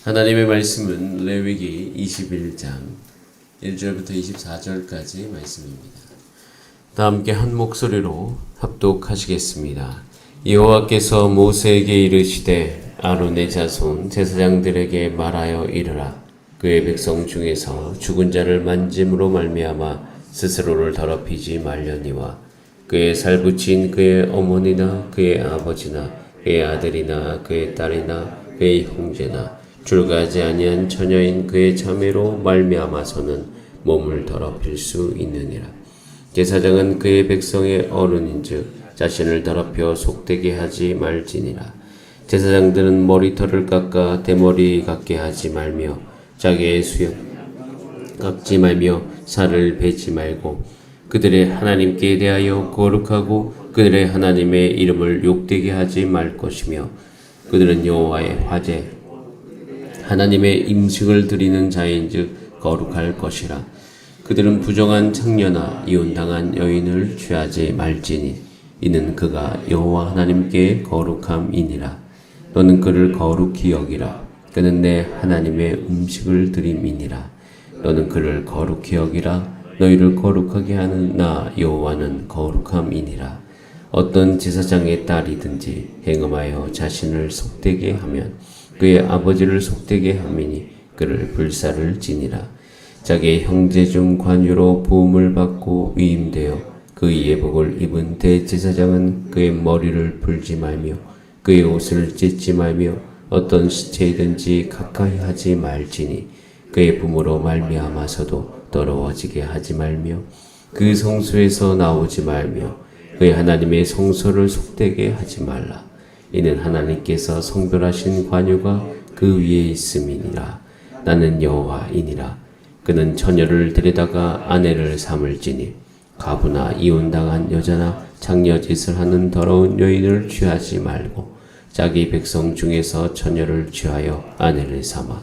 하나님의 말씀은 레위기 21장 1절부터 24절까지 말씀입니다. 다 함께 한 목소리로 합독하시겠습니다. 여호와께서 모세에게 이르시되 아론의 자손 제사장들에게 말하여 이르라. 그의 백성 중에서 죽은 자를 만짐으로 말미암아 스스로를 더럽히지 말려니와 그의 살붙인 그의 어머니나 그의 아버지나 그의 아들이나 그의 딸이나 그의 형제나 줄가지 아니한 처녀인 그의 자매로 말미암아서는 몸을 더럽힐 수 있느니라. 제사장은 그의 백성의 어른인즉 자신을 더럽혀 속되게 하지 말지니라. 제사장들은 머리털을 깎아 대머리 같게 하지 말며 자기의 수염 깎지 말며 살을 베지 말고 그들의 하나님께 대하여 거룩하고 그들의 하나님의 이름을 욕되게 하지 말 것이며 그들은 여호와의 화제 하나님의 음식을 드리는 자인즉 거룩할 것이라. 그들은 부정한 창녀나 이혼당한 여인을 취하지 말지니 이는 그가 여호와 하나님께 거룩함이니라. 너는 그를 거룩히 여기라. 그는 내 하나님의 음식을 드림이니라. 너는 그를 거룩히 여기라. 너희를 거룩하게 하는 나 여호와는 거룩함이니라. 어떤 제사장의 딸이든지 행음하여 자신을 속되게 하면 그의 아버지를 속되게 함이니 그를 불사를 지니라. 자기의 형제 중 관유로 부음을 받고 위임되어 그 예복을 입은 대제사장은 그의 머리를 풀지 말며 그의 옷을 찢지 말며 어떤 시체이든지 가까이 하지 말지니 그의 부모로 말미암아서도 더러워지게 하지 말며 그 성소에서 나오지 말며 그의 하나님의 성소를 속되게 하지 말라. 이는 하나님께서 성별하신 관유가 그 위에 있음이니라. 나는 여호와이니라. 그는 처녀를 데려다가 아내를 삼을지니 가부나 이혼당한 여자나 장녀짓을 하는 더러운 여인을 취하지 말고 자기 백성 중에서 처녀를 취하여 아내를 삼아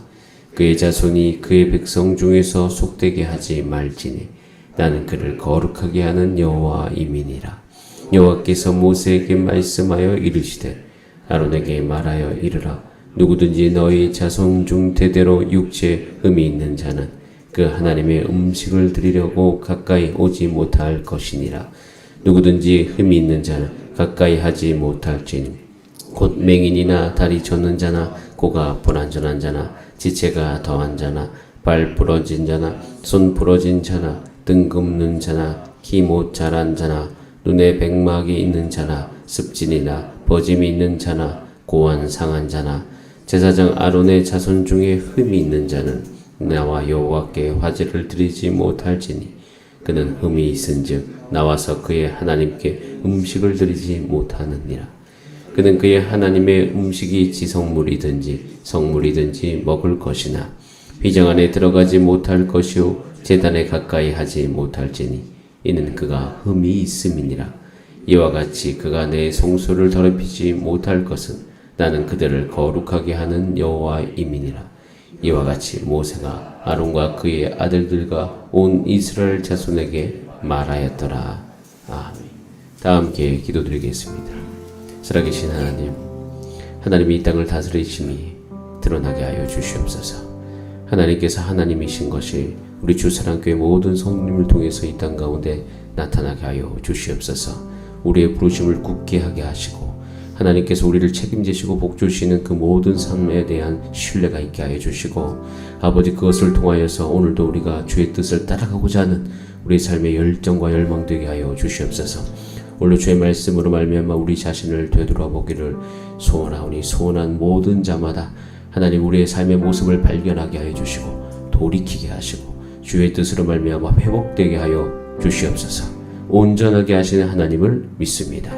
그의 자손이 그의 백성 중에서 속되게 하지 말지니 나는 그를 거룩하게 하는 여호와임이니라. 여호와께서 모세에게 말씀하여 이르시되 아론에게 말하여 이르라. 누구든지 너희 자손 중 대대로 육체에 흠이 있는 자는 그 하나님의 음식을 드리려고 가까이 오지 못할 것이니라. 누구든지 흠이 있는 자는 가까이 하지 못할지니 곧 맹인이나 다리 젖는 자나 고가 불완전한 자나 지체가 더한 자나 발 부러진 자나 손 부러진 자나 등 굽는 자나 키 못 자란 자나 눈에 백막이 있는 자나 습진이나 버짐이 있는 자나 고환 상한 자나 제사장 아론의 자손 중에 흠이 있는 자는 나와 여호와께 화제를 드리지 못할지니 그는 흠이 있은즉 나와서 그의 하나님께 음식을 드리지 못하느니라. 그는 그의 하나님의 음식이 지성물이든지 성물이든지 먹을 것이나 휘장 안에 들어가지 못할 것이요 제단에 가까이 하지 못할지니 이는 그가 흠이 있음이니라. 이와 같이 그가 내 성소를 더럽히지 못할 것은 나는 그들을 거룩하게 하는 여호와임이니라. 이와 같이 모세가 아론과 그의 아들들과 온 이스라엘 자손에게 말하였더라. 아멘. 다 함께 기도드리겠습니다. 살아계신 하나님, 하나님이 이 땅을 다스리심이 드러나게 하여 주시옵소서. 하나님께서 하나님이신 것이 우리 주사랑교회 모든 성도님을 통해서 이 땅 가운데 나타나게 하여 주시옵소서. 우리의 부르심을 굳게 하게 하시고 하나님께서 우리를 책임지시고 복주시는 그 모든 삶에 대한 신뢰가 있게 하여 주시고 아버지 그것을 통하여서 오늘도 우리가 주의 뜻을 따라가고자 하는 우리 삶의 열정과 열망되게 하여 주시옵소서. 오늘 주의 말씀으로 말미암아 우리 자신을 되돌아보기를 소원하오니 소원한 모든 자마다 하나님 우리의 삶의 모습을 발견하게 하여 주시고 돌이키게 하시고 주의 뜻으로 말미암아 회복되게 하여 주시옵소서. 온전하게 하시는 하나님을 믿습니다.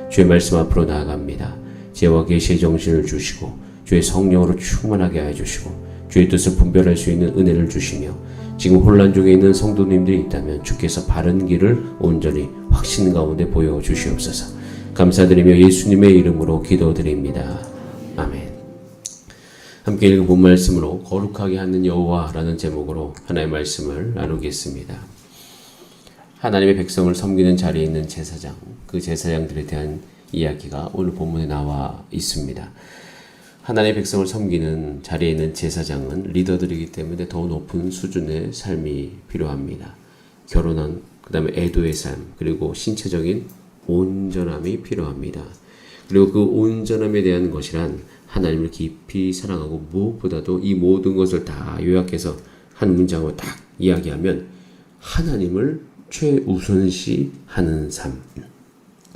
주의 말씀 앞으로 나아갑니다. 지혜와 계시의 정신을 주시고 주의 성령으로 충만하게 하여 주시고 주의 뜻을 분별할 수 있는 은혜를 주시며 지금 혼란 중에 있는 성도님들이 있다면 주께서 바른 길을 온전히 확신 가운데 보여주시옵소서. 감사드리며 예수님의 이름으로 기도드립니다. 아멘. 함께 읽은 본 말씀으로 거룩하게 하는 여호와라는 제목으로 하나님의 말씀을 나누겠습니다. 하나님의 백성을 섬기는 자리에 있는 제사장, 그 제사장들에 대한 이야기가 오늘 본문에 나와 있습니다. 하나님의 백성을 섬기는 자리에 있는 제사장은 리더들이기 때문에 더 높은 수준의 삶이 필요합니다. 결혼한, 그 다음에 애도의 삶, 그리고 신체적인 온전함이 필요합니다. 그리고 그 온전함에 대한 것이란 하나님을 깊이 사랑하고 무엇보다도 이 모든 것을 다 요약해서 한 문장으로 딱 이야기하면 하나님을 최우선시하는 삶.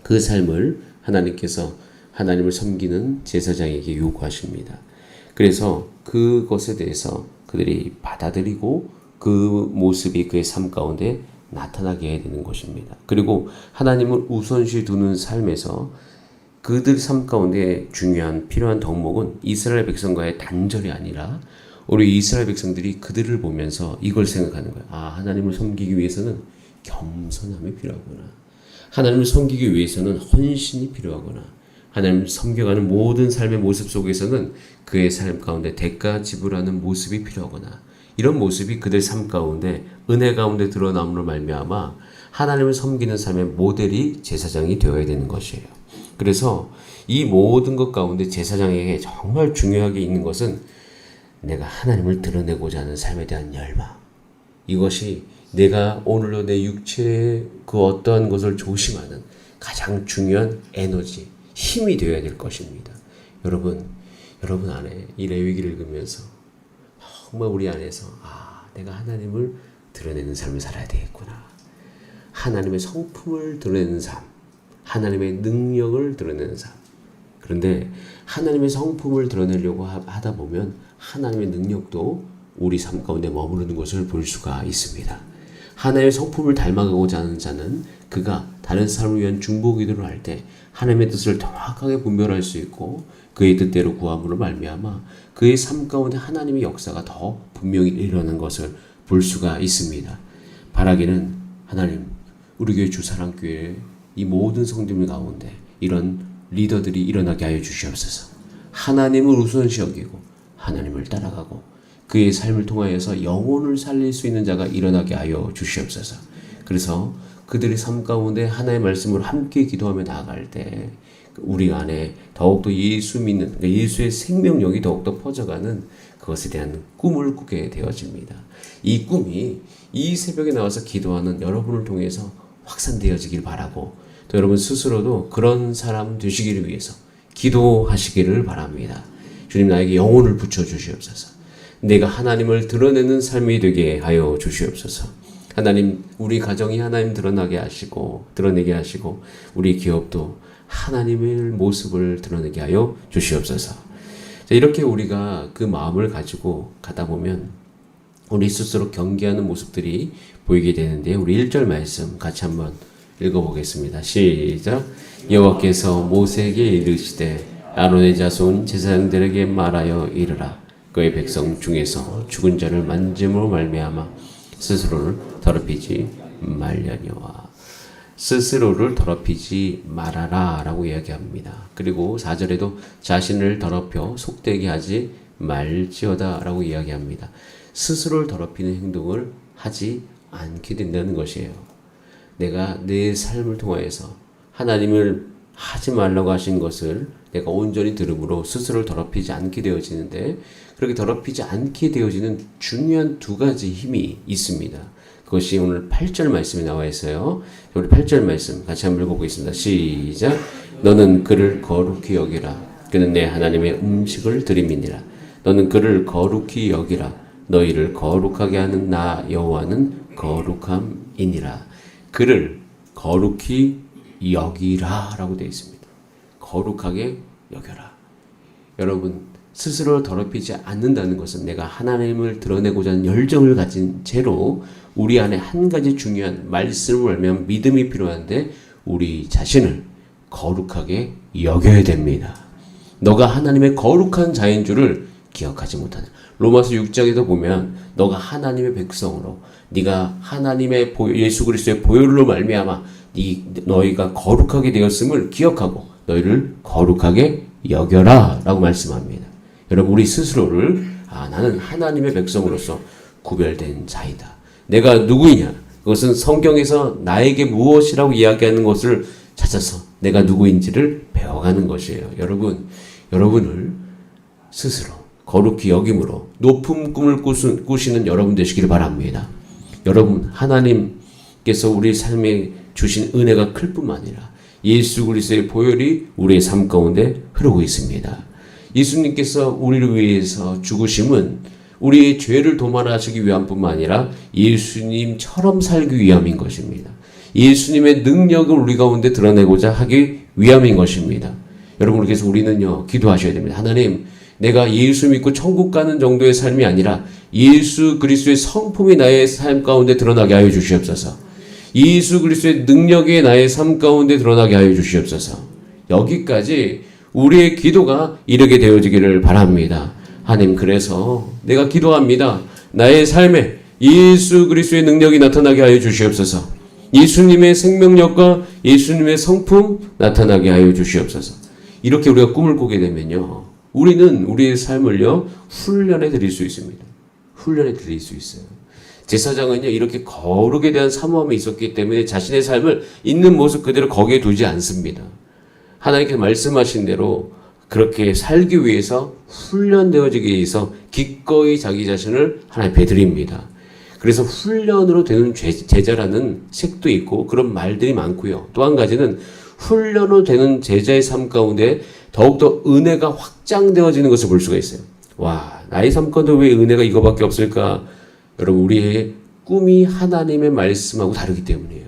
그 삶을 하나님께서 하나님을 섬기는 제사장에게 요구하십니다. 그래서 그것에 대해서 그들이 받아들이고 그 모습이 그의 삶 가운데 나타나게 해야 되는 것입니다. 그리고 하나님을 우선시 두는 삶에서 그들 삶 가운데 중요한 필요한 덕목은 이스라엘 백성과의 단절이 아니라 우리 이스라엘 백성들이 그들을 보면서 이걸 생각하는 거예요. 아, 하나님을 섬기기 위해서는 겸손함이 필요하구나. 하나님을 섬기기 위해서는 헌신이 필요하구나. 하나님을 섬겨가는 모든 삶의 모습 속에서는 그의 삶 가운데 대가 지불하는 모습이 필요하구나. 이런 모습이 그들 삶 가운데 은혜 가운데 드러남으로 말미암아 하나님을 섬기는 삶의 모델이 제사장이 되어야 되는 것이에요. 그래서 이 모든 것 가운데 제사장에게 정말 중요하게 있는 것은 내가 하나님을 드러내고자 하는 삶에 대한 열망. 이것이 내가 오늘로 내 육체의 그 어떠한 것을 조심하는 가장 중요한 에너지, 힘이 되어야 될 것입니다. 여러분 안에 이 레위기를 읽으면서 정말 우리 안에서 내가 하나님을 드러내는 삶을 살아야 되겠구나. 하나님의 성품을 드러내는 삶, 하나님의 능력을 드러내는 삶. 그런데 하나님의 성품을 드러내려고 하다 보면 하나님의 능력도 우리 삶 가운데 머무르는 것을 볼 수가 있습니다. 하나님의 성품을 닮아가고자 하는 자는 그가 다른 사람을 위한 중보기도를 할 때 하나님의 뜻을 정확하게 분별할 수 있고 그의 뜻대로 구함으로 말미암아 그의 삶 가운데 하나님의 역사가 더 분명히 일어나는 것을 볼 수가 있습니다. 바라기는 하나님, 우리 교회 주사랑교회 이 모든 성도들 가운데 이런 리더들이 일어나게 하여 주시옵소서. 하나님을 우선시 여기고 하나님을 따라가고 그의 삶을 통하여서 영혼을 살릴 수 있는 자가 일어나게 하여 주시옵소서. 그래서 그들의 삶 가운데 하나님의 말씀으로 함께 기도하며 나아갈 때 우리 안에 더욱더 예수 믿는, 예수의 생명력이 더욱더 퍼져가는 그것에 대한 꿈을 꾸게 되어집니다. 이 꿈이 이 새벽에 나와서 기도하는 여러분을 통해서 확산되어지길 바라고 또 여러분 스스로도 그런 사람 되시기를 위해서 기도하시기를 바랍니다. 주님, 나에게 영혼을 붙여주시옵소서. 내가 하나님을 드러내는 삶이 되게 하여 주시옵소서. 하나님, 우리 가정이 하나님 드러내게 하시고 우리 기업도 하나님의 모습을 드러내게 하여 주시옵소서. 자, 이렇게 우리가 그 마음을 가지고 가다 보면 우리 스스로 경계하는 모습들이 보이게 되는데 우리 1절 말씀 같이 한번 읽어보겠습니다. 시작. 여호와께서 모세에게 이르시되 아론의 자손 제사장들에게 말하여 이르라. 그의 백성 중에서 죽은 자를 만짐으로 말미암아 스스로를 더럽히지 말려니와. 스스로를 더럽히지 말아라 라고 이야기합니다. 그리고 4절에도 자신을 더럽혀 속되게 하지 말지어다 라고 이야기합니다. 스스로를 더럽히는 행동을 하지 않게 된다는 것이에요. 내가 내 삶을 통하여서 하나님을 하지 말라고 하신 것을 내가 온전히 들음으로 스스로를 더럽히지 않게 되어지는데 그렇게 더럽히지 않게 되어지는 중요한 두 가지 힘이 있습니다. 그것이 오늘 8절 말씀에 나와 있어요. 우리 8절 말씀 같이 한번 읽어보겠습니다. 시작. 너는 그를 거룩히 여기라. 그는 내 하나님의 음식을 드림이니라. 너는 그를 거룩히 여기라. 너희를 거룩하게 하는 나 여호와는 거룩함이니라. 그를 거룩히 여기라 라고 되어 있습니다. 거룩하게 여겨라. 여러분, 스스로 더럽히지 않는다는 것은 내가 하나님을 드러내고자 하는 열정을 가진 채로 우리 안에 한 가지 중요한 말씀을 알면 믿음이 필요한데 우리 자신을 거룩하게 여겨야 됩니다. 너가 하나님의 거룩한 자인 줄을 기억하지 못하는. 로마서 6장에도 보면 너가 하나님의 백성으로 네가 하나님의 예수 그리스도의 보혈로 말미암아 너희가 거룩하게 되었음을 기억하고 너희를 거룩하게 여겨라 라고 말씀합니다. 여러분, 우리 스스로를 나는 하나님의 백성으로서 구별된 자이다. 내가 누구이냐? 그것은 성경에서 나에게 무엇이라고 이야기하는 것을 찾아서 내가 누구인지를 배워가는 것이에요. 여러분을 스스로 거룩히 여김으로 높은 꿈을 꾸시는 여러분 되시기를 바랍니다. 여러분, 하나님께서 우리 삶에 주신 은혜가 클 뿐만 아니라 예수 그리스도의 보혈이 우리의 삶 가운데 흐르고 있습니다. 예수님께서 우리를 위해서 죽으심은 우리의 죄를 도말하시기 위함 뿐만 아니라 예수님처럼 살기 위함인 것입니다. 예수님의 능력을 우리 가운데 드러내고자 하기 위함인 것입니다. 여러분, 그래서 우리는요, 기도하셔야 됩니다. 하나님, 내가 예수 믿고 천국 가는 정도의 삶이 아니라 예수 그리스도의 성품이 나의 삶 가운데 드러나게 하여 주시옵소서. 예수 그리스도의 능력이 나의 삶 가운데 드러나게 하여 주시옵소서. 여기까지 우리의 기도가 이르게 되어지기를 바랍니다. 하나님, 그래서 내가 기도합니다. 나의 삶에 예수 그리스도의 능력이 나타나게 하여 주시옵소서. 예수님의 생명력과 예수님의 성품 나타나게 하여 주시옵소서. 이렇게 우리가 꿈을 꾸게 되면요, 우리는 우리의 삶을요, 훈련해 드릴 수 있습니다. 훈련해 드릴 수 있어요. 제사장은요, 이렇게 거룩에 대한 사모함이 있었기 때문에 자신의 삶을 있는 모습 그대로 거기에 두지 않습니다. 하나님께서 말씀하신 대로 그렇게 살기 위해서 훈련되어지기 위해서 기꺼이 자기 자신을 하나님께 드립니다. 그래서 훈련으로 되는 제자라는 책도 있고 그런 말들이 많고요. 또 한 가지는 훈련으로 되는 제자의 삶 가운데 더욱더 은혜가 확장되어지는 것을 볼 수가 있어요. 와, 나의 삶 가운데 왜 은혜가 이거밖에 없을까? 여러분, 우리의 꿈이 하나님의 말씀하고 다르기 때문이에요.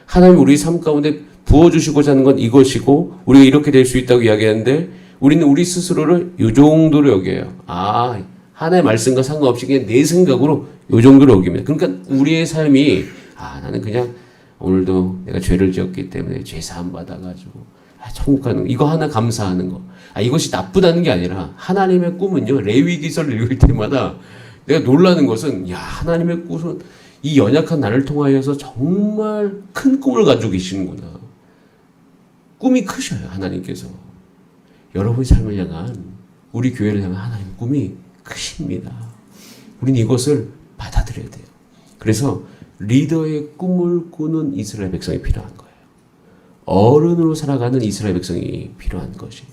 하나님 우리 삶 가운데 부어주시고자 하는 건 이것이고 우리가 이렇게 될 수 있다고 이야기하는데 우리는 우리 스스로를 이 정도로 여겨요. 아, 하나님의 말씀과 상관없이 그냥 내 생각으로 이 정도로 여깁니다. 그러니까 우리의 삶이 나는 그냥 오늘도 내가 죄를 지었기 때문에 죄 사함 받아가지고 천국 가는 거, 이거 하나 감사하는 거. 이것이 나쁘다는 게 아니라 하나님의 꿈은요, 레위기서를 읽을 때마다 내가 놀라는 것은 하나님의 꿈은 이 연약한 나를 통하여서 정말 큰 꿈을 가지고 계시는구나. 꿈이 크셔요, 하나님께서. 여러분의 삶을 향한, 우리 교회를 향한 하나님의 꿈이 크십니다. 우리는 이것을 받아들여야 돼요. 그래서 리더의 꿈을 꾸는 이스라엘 백성이 필요한 거예요. 어른으로 살아가는 이스라엘 백성이 필요한 것이.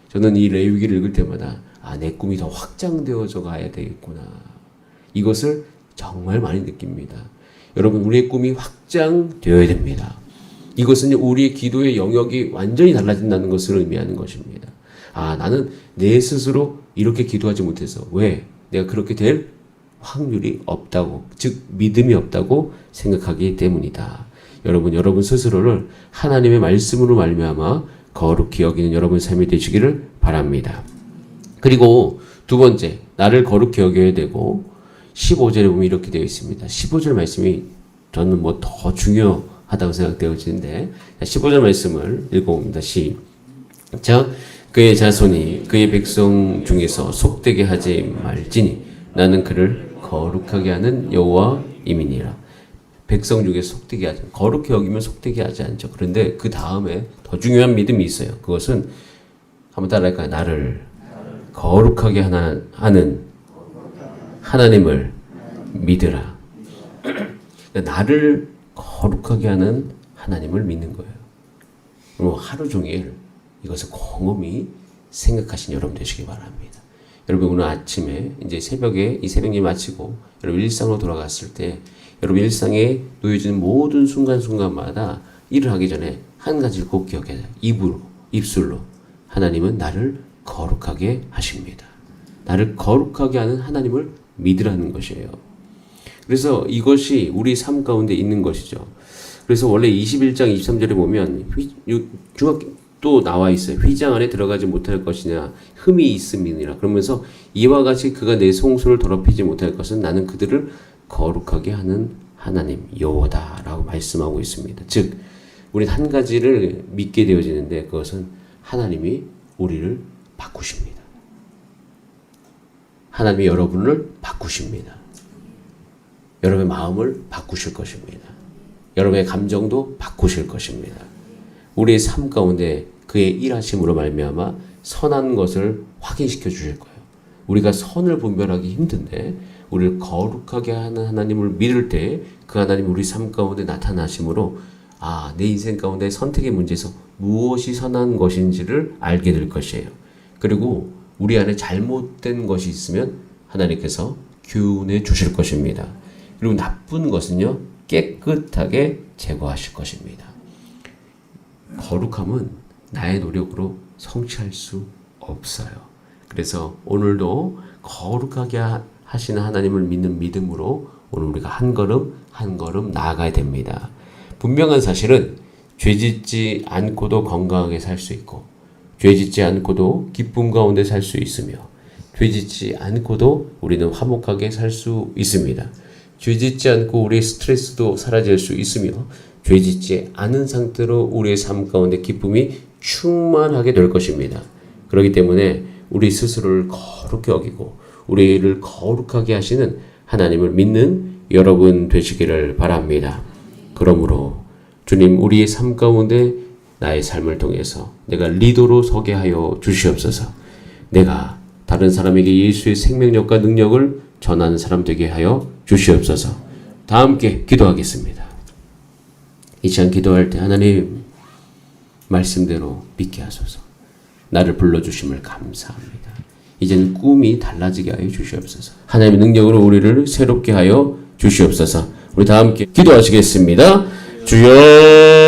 저는 이 레위기를 읽을 때마다 내 꿈이 더 확장되어져 가야 되겠구나. 이것을 정말 많이 느낍니다. 여러분, 우리의 꿈이 확장되어야 됩니다. 이것은 우리의 기도의 영역이 완전히 달라진다는 것을 의미하는 것입니다. 나는 내 스스로 이렇게 기도하지 못해서 왜 내가 그렇게 될 확률이 없다고, 즉 믿음이 없다고 생각하기 때문이다. 여러분 스스로를 하나님의 말씀으로 말미암아 거룩히 여기는 여러분의 삶이 되시기를 바랍니다. 그리고 두 번째, 나를 거룩히 여겨야 되고 15절에 보면 이렇게 되어 있습니다. 15절 말씀이 저는 더 중요하다고 생각되어지는데 15절 말씀을 읽어봅니다. 시작. 그의 자손이 그의 백성 중에서 속되게 하지 말지니 나는 그를 거룩하게 하는 여호와임이니라. 백성 중에 속되게 하지, 거룩히 여기면 속되게 하지 않죠. 그런데 그 다음에 더 중요한 믿음이 있어요. 그것은 한번 따라할까요? 나를 거룩하게 하는 하나님을 믿으라. 나를 거룩하게 하는 하나님을 믿는 거예요. 그럼 하루 종일 이것을 곰곰이 생각하신 여러분 되시기 바랍니다. 여러분, 오늘 아침에 이제 새벽에 이 새벽일 마치고 여러분 일상으로 돌아갔을 때 여러분 일상에 놓여지는 모든 순간순간마다 일을 하기 전에 한 가지를 꼭 기억해야 돼요. 입술로 하나님은 나를 거룩하게 하십니다. 나를 거룩하게 하는 하나님을 믿으라는 것이에요. 그래서 이것이 우리 삶 가운데 있는 것이죠. 그래서 원래 21장 23절에 보면 또 나와 있어요. 휘장 안에 들어가지 못할 것이냐 흠이 있음이니라. 그러면서 이와 같이 그가 내 송수를 더럽히지 못할 것은 나는 그들을 거룩하게 하는 하나님 여호와다라고 말씀하고 있습니다. 즉 우리는 한 가지를 믿게 되어지는데 그것은 하나님이 우리를 바꾸십니다. 하나님이 여러분을 바꾸십니다. 여러분의 마음을 바꾸실 것입니다. 여러분의 감정도 바꾸실 것입니다. 우리의 삶 가운데 그의 일하심으로 말미암아 선한 것을 확인시켜 주실 거예요. 우리가 선을 분별하기 힘든데 우리를 거룩하게 하는 하나님을 믿을 때 그 하나님 우리 삶 가운데 나타나심으로 내 인생 가운데 선택의 문제에서 무엇이 선한 것인지를 알게 될 것이에요. 그리고 우리 안에 잘못된 것이 있으면 하나님께서 규훈해 주실 것입니다. 그리고 나쁜 것은요, 깨끗하게 제거하실 것입니다. 거룩함은 나의 노력으로 성취할 수 없어요. 그래서 오늘도 거룩하게 하시는 하나님을 믿는 믿음으로 오늘 우리가 한 걸음 한 걸음 나아가야 됩니다. 분명한 사실은 죄짓지 않고도 건강하게 살 수 있고, 죄짓지 않고도 기쁨 가운데 살 수 있으며, 죄짓지 않고도 우리는 화목하게 살 수 있습니다. 죄짓지 않고 우리의 스트레스도 사라질 수 있으며, 죄짓지 않은 상태로 우리의 삶 가운데 기쁨이 충만하게 될 것입니다. 그렇기 때문에 우리 스스로를 거룩히 여기고 우리를 거룩하게 하시는 하나님을 믿는 여러분 되시기를 바랍니다. 그러므로 주님, 우리의 삶 가운데 나의 삶을 통해서 내가 리더로 서게 하여 주시옵소서. 내가 다른 사람에게 예수의 생명력과 능력을 전하는 사람 되게 하여 주시옵소서. 다 함께 기도하겠습니다. 이 시간 기도할 때 하나님 말씀대로 믿게 하소서. 나를 불러주심을 감사합니다. 이제는 꿈이 달라지게 하여 주시옵소서. 하나님의 능력으로 우리를 새롭게 하여 주시옵소서. 우리 다 함께 기도하시겠습니다. 주여